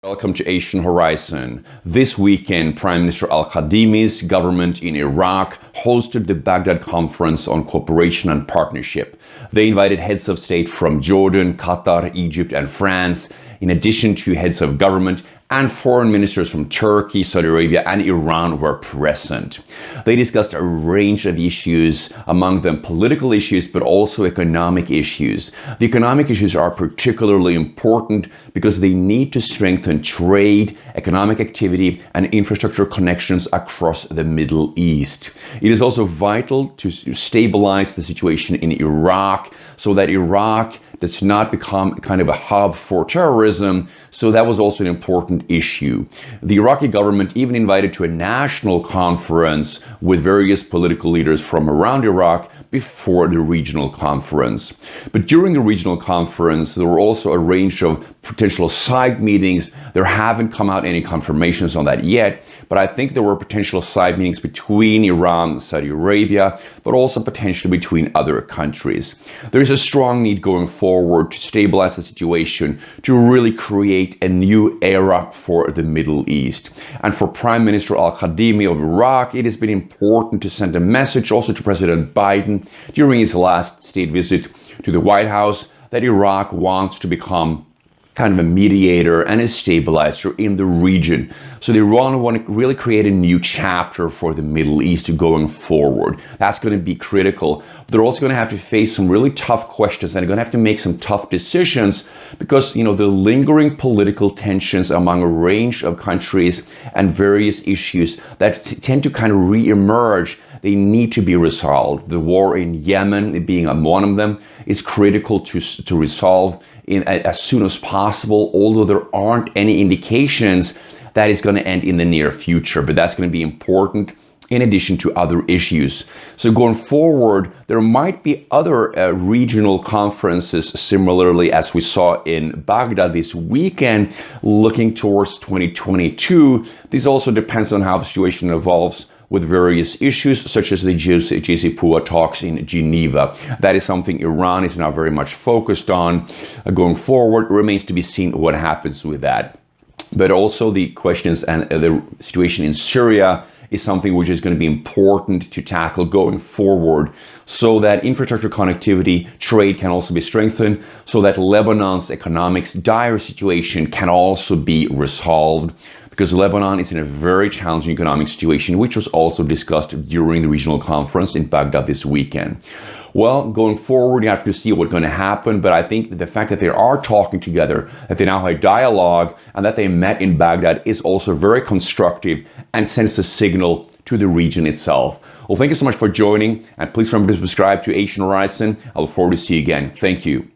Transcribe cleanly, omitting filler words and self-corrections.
Welcome to Asian Horizon. This weekend, Prime Minister al-Kadhimi's government in Iraq hosted the Baghdad Conference on Cooperation and Partnership. They invited heads of state from Jordan, Qatar, Egypt, and France, in addition to heads of government and foreign ministers from Turkey, Saudi Arabia, and Iran were present. They discussed a range of issues, among them political issues, but also economic issues. The economic issues are particularly important because they need to strengthen trade, economic activity, and infrastructure connections across the Middle East. It is also vital to stabilize the situation in Iraq so that Iraq does not become kind of a hub for terrorism. So that was also an important issue. The Iraqi government even invited to a national conference with various political leaders from around Iraq before the regional conference. But during the regional conference, there were also a range of potential side meetings. There haven't come out any confirmations on that yet, but I think there were potential side meetings between Iran and Saudi Arabia, but also potentially between other countries. There is a strong need going forward to stabilize the situation, to really create a new era for the Middle East. And for Prime Minister al-Kadhimi of Iraq, it has been important to send a message also to President Biden during his last state visit to the White House that Iraq wants to become kind of a mediator and a stabilizer in the region. So the Iran want to really create a new chapter for the Middle East going forward. That's going to be critical. They're also going to have to face some really tough questions and they're going to have to make some tough decisions because, the lingering political tensions among a range of countries and various issues that tend to kind of re-emerge, they need to be resolved. The war in Yemen, being one of them, is critical to resolve as soon as possible, although there aren't any indications that it's going to end in the near future. But that's going to be important in addition to other issues. So going forward, there might be other regional conferences similarly as we saw in Baghdad this weekend, looking towards 2022. This also depends on how the situation evolves with various issues such as the JCPOA talks in Geneva. That is something Iran is now very much focused on. Going forward, it remains to be seen what happens with that. But also the questions and the situation in Syria is something which is going to be important to tackle going forward so that infrastructure connectivity, trade can also be strengthened, so that Lebanon's economics dire situation can also be resolved, because Lebanon is in a very challenging economic situation, which was also discussed during the regional conference in Baghdad this weekend. Well, going forward, you have to see what's going to happen, but I think that the fact that they are talking together, that they now have a dialogue, and that they met in Baghdad is also very constructive and sends a signal to the region itself. Well, thank you so much for joining, and please remember to subscribe to Asian Horizon. I look forward to see you again. Thank you.